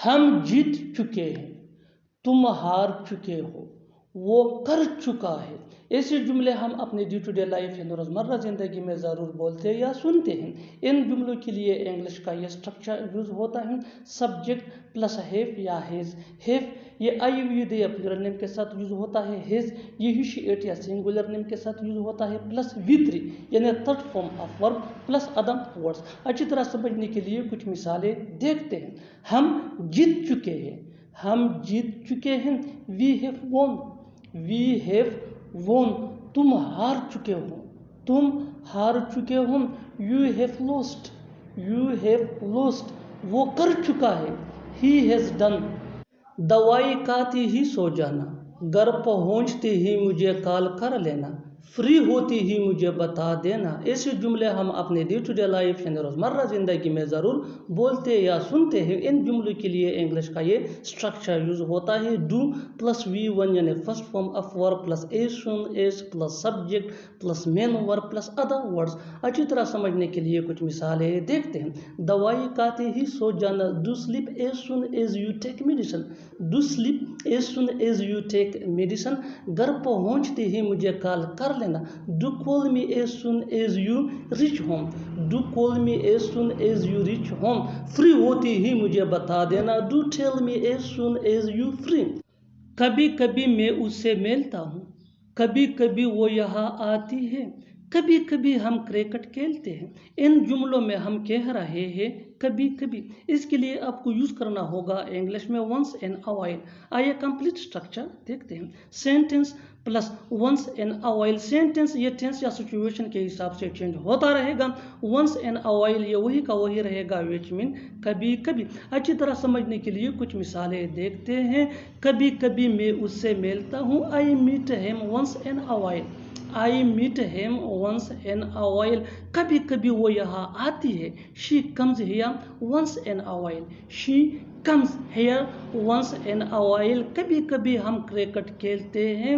ہم جیت چکے ہیں، تم ہار چکے ہو، وہ کر چکا ہے۔ ایسے جملے ہم اپنے ڈے ٹو ڈے لائف یعنی روزمرہ زندگی میں ضرور بولتے یا سنتے ہیں۔ ان جملوں کے لیے انگلش کا یہ اسٹرکچر یوز ہوتا ہے سبجیکٹ پلس ہیو یا ہیز۔ ہیو یہ آئی وی دے یا پلورل نیم کے ساتھ یوز ہوتا ہے۔ ہیز یہ ہی شی ایٹ یا سنگولر نیم کے ساتھ یوز ہوتا ہے پلس وی تھری یعنی third form of verb plus other words. اچھی طرح سمجھنے کے لیے کچھ مثالیں دیکھتے ہیں۔ ہم جیت چکے ہیں، ہم جیت چکے ہیں، we have won، we have won۔ تم ہار چکے ہو، تم ہار چکے ہو، you have lost، you have lost۔ وہ کر چکا ہے، he has done۔ دوائی کھاتے ہی سو جانا، گھر پہنچتے ہی مجھے کال کر لینا، فری ہوتی ہی مجھے بتا دینا۔ ایسے جملے ہم اپنے ڈے ٹو ڈے لائف یعنی روزمرہ زندگی میں ضرور بولتے یا سنتے ہیں۔ ان جملوں کے لیے انگلش کا یہ اسٹرکچر یوز ہوتا ہے ڈو پلس وی ون یعنی first form of verb plus as soon as plus subject plus main verb plus other words. اچھی طرح سمجھنے کے لیے کچھ مثالیں دیکھتے ہیں۔ دوائی کھاتے ہی سو جانا، do slip as soon as you take medicine, do slip as soon as you take medicine. گھر پہنچتے ہی مجھے کال کر لینا، do call me as soon as you reach home, do call me as soon as you reach home. Free ہوتی ہی مجھے بتا دینا، do tell me as soon as you free. کبھی کبھی میں اس سے ملتا ہوں، کبھی کبھی وہ یہاں آتی ہے، کبھی کبھی ہم کرکٹ کھیلتے ہیں۔ ان جملوں میں ہم کہہ رہے ہیں کبھی کبھی، اس کے لیے آپ کو یوز کرنا ہوگا انگلش میں ونس ان اے وائل۔ آئیے کمپلیٹ اسٹرکچر دیکھتے ہیں۔ Sentence plus once in a while. Sentence یہ ٹینس یا سچویشن کے حساب سے چینج ہوتا رہے گا۔ ونس ان اے وائل یہ وہی کا وہی رہے گا وچ مین کبھی کبھی۔ اچھی طرح سمجھنے کے لیے کچھ مثالیں دیکھتے ہیں۔ کبھی کبھی میں اس سے ملتا ہوں، I meet him once in a while, I meet him once in a while. کبھی کبھی وہ یہاں آتی ہے، she comes here once in a while, she comes here once in a while. کبھی کبھی ہم کرکٹ کھیلتے ہیں،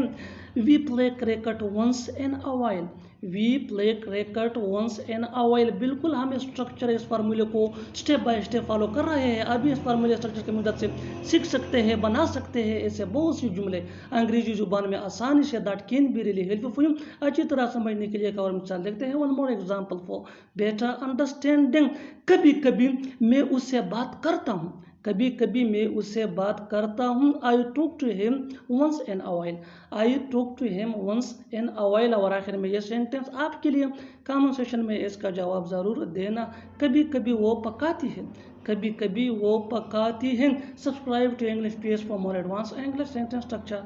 we play cricket once in a while, we play cricket once in a while. بالکل ہم اسٹرکچر اس فارمولے کو اسٹیپ بائی اسٹیپ فالو کر رہے ہیں۔ ابھی اس فارمولے اسٹرکچر کی مدد سے سیکھ سکتے ہیں، بنا سکتے ہیں ایسے بہت سی جملے انگریزی زبان میں آسانی سے that can be really helpful فل۔ اچھی طرح سمجھنے کے لیے ایک اور مثال دیکھتے ہیں۔ One more example for better understanding. کبھی کبھی میں اس سے بات کرتا ہوں، کبھی کبھی میں اس سے بات کرتا ہوں، I talk to him once in a while, I talk to him once in a while. اور آخر میں یہ سینٹینس آپ کے لیے کامن سیشن میں اس کا جواب ضرور دینا۔ کبھی کبھی وہ پکاتی ہے، کبھی کبھی وہ پکاتی ہیں۔ Subscribe to English PS for more advance English sentence structure.